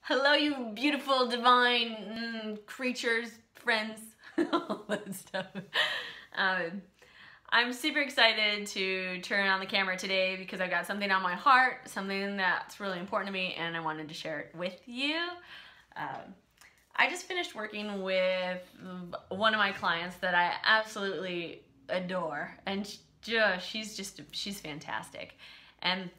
Hello, you beautiful, divine creatures, friends, all that stuff. I'm super excited to turn on the camera today because I've got something on my heart, something that's really important to me, and I wanted to share it with you. I just finished working with one of my clients that I absolutely adore, and she's fantastic. And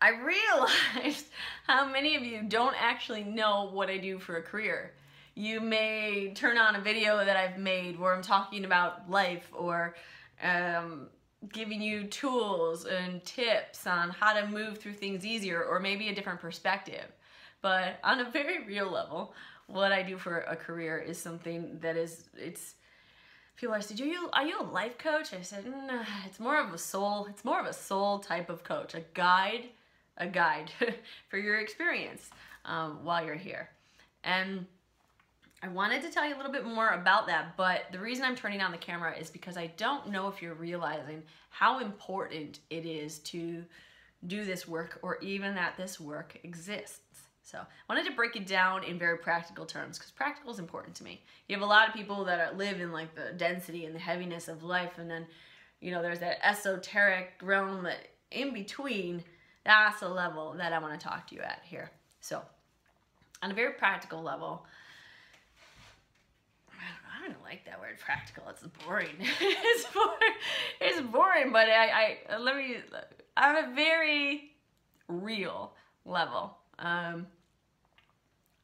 I realized how many of you don't actually know what I do for a career. You may turn on a video that I've made where I'm talking about life or giving you tools and tips on how to move through things easier, or maybe a different perspective. But on a very real level, what I do for a career is something that people ask, are you a life coach? I said, no, it's more of a soul type of coach, a guide for your experience while you're here. And I wanted to tell you a little bit more about that, but the reason I'm turning on the camera is because I don't know if you're realizing how important it is to do this work, or even that this work exists. So I wanted to break it down in very practical terms, because practical is important to me. You have a lot of people that live in like the density and the heaviness of life, and then there's that esoteric realm that in between. That's the level that I want to talk to you at here. So on a very practical level, I don't like that word practical. It's boring. It's boring, but on a very real level, I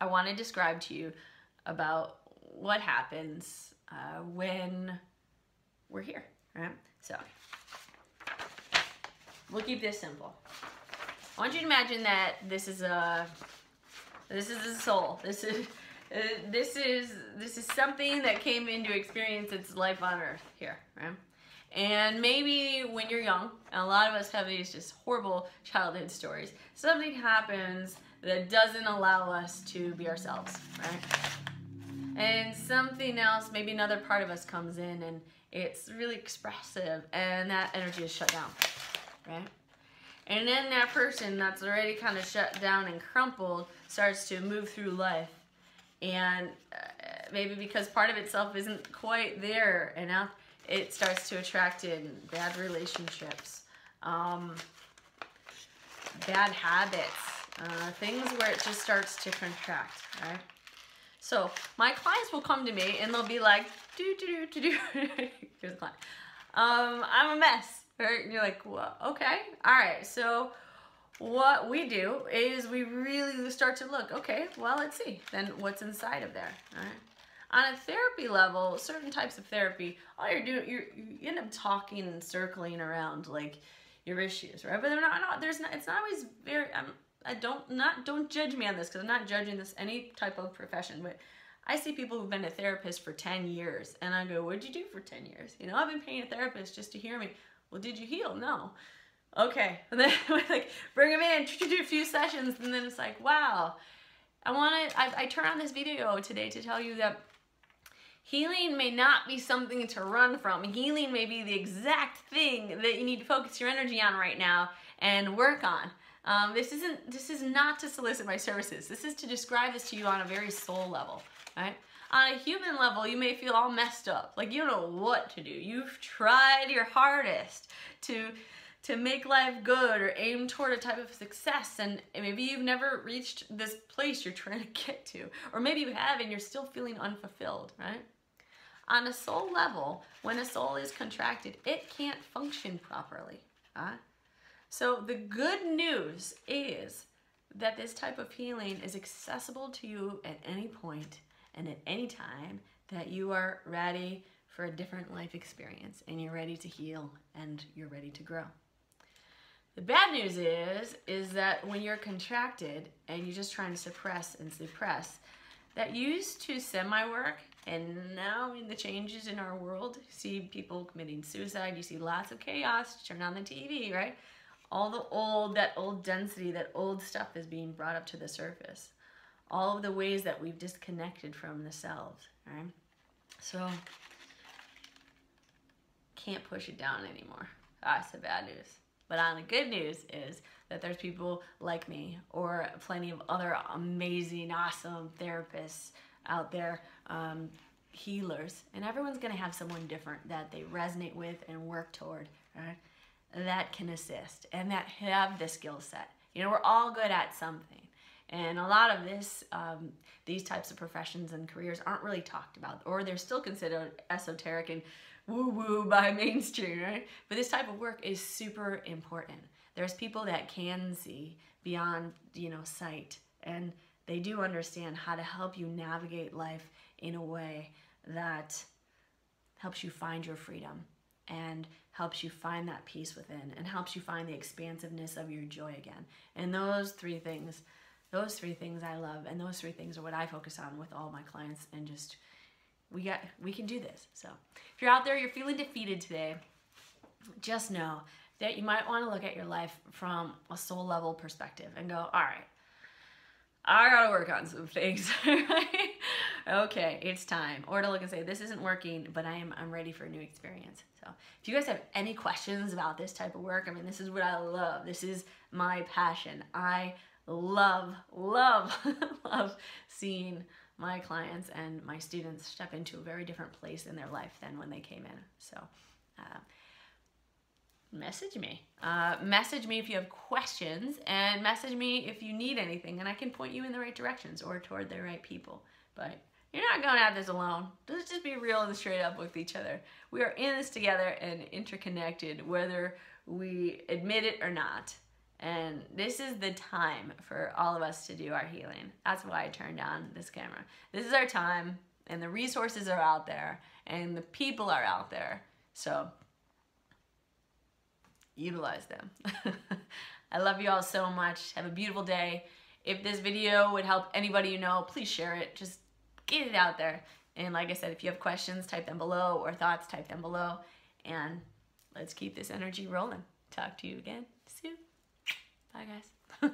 want to describe to you about what happens when we're here, right? So we'll keep this simple. I want you to imagine that this is a soul. This is something that came in to experience its life on Earth here, right? And maybe when you're young, and a lot of us have these just horrible childhood stories, something happens that doesn't allow us to be ourselves, right? And something else, maybe another part of us comes in and it's really expressive, and that energy is shut down, right? And then that person that's already kind of shut down and crumpled starts to move through life. And maybe because part of itself isn't quite there enough, it starts to attract in bad relationships, bad habits, things where it just starts to contract, right? So my clients will come to me and they'll be like, here's the client. I'm a mess. Right? And you're like, well, okay, all right. So what we do is we really start to look, okay, well, let's see then what's inside of there, all right? On a therapy level, certain types of therapy, all you're doing, you end up talking and circling around like your issues, right? But it's not always very, don't judge me on this, because I'm not judging this any type of profession, but I see people who've been a therapist for 10 years, and I go, what'd you do for 10 years? I've been paying a therapist just to hear me. Well, did you heal? No. Okay. And then we like bring them in, do a few sessions, and then it's like, wow. I turn on this video today to tell you that healing may not be something to run from. Healing may be the exact thing that you need to focus your energy on right now and work on. This is not to solicit my services. This is to describe this to you on a very soul level, right? On a human level, you may feel all messed up, like you don't know what to do. You've tried your hardest to make life good or aim toward a type of success, and maybe you've never reached this place you're trying to get to, or maybe you have and you're still feeling unfulfilled, right? On a soul level, when a soul is contracted, it can't function properly. So the good news is that this type of healing is accessible to you at any point and at any time that you are ready for a different life experience, and you're ready to heal, and you're ready to grow. The bad news is that when you're contracted and you're just trying to suppress, that used to semi-work, and now in the changes in our world, you see people committing suicide, you see lots of chaos, turn on the TV, right? All that old density, that old stuff is being brought up to the surface. All of the ways that we've disconnected from the selves, right? So, can't push it down anymore. That's the bad news. But on the good news is that there's people like me or plenty of other amazing, awesome therapists out there, healers, and everyone's going to have someone different that they resonate with and work toward, right? That can assist and that have the skill set. You know, we're all good at something. And a lot of this, these types of professions and careers aren't really talked about, or they're still considered esoteric and woo-woo by mainstream, right? But this type of work is super important. There's people that can see beyond, you know, sight, and they do understand how to help you navigate life in a way that helps you find your freedom and helps you find that peace within and helps you find the expansiveness of your joy again. And those three things I love, and those three things are what I focus on with all my clients, and just we can do this. So if you're out there, you're feeling defeated today, just know that you might want to look at your life from a soul level perspective and go, all right, I gotta work on some things. Okay, it's time. Or to look and say, this isn't working, but I'm ready for a new experience. So if you guys have any questions about this type of work, I mean, this is what I love. This is my passion. I love seeing my clients and my students step into a very different place in their life than when they came in. So message me. Message me if you have questions, and message me if you need anything, and I can point you in the right directions or toward the right people. But you're not going at this alone. Let's just be real and straight up with each other. We are in this together and interconnected, whether we admit it or not. And this is the time for all of us to do our healing. That's why I turned on this camera. This is our time, and the resources are out there, and the people are out there. So utilize them. I love you all so much. Have a beautiful day. If this video would help anybody you know, please share it. Just get it out there. And like I said, if you have questions, type them below, or thoughts, type them below. And let's keep this energy rolling. Talk to you again soon. Bye, guys.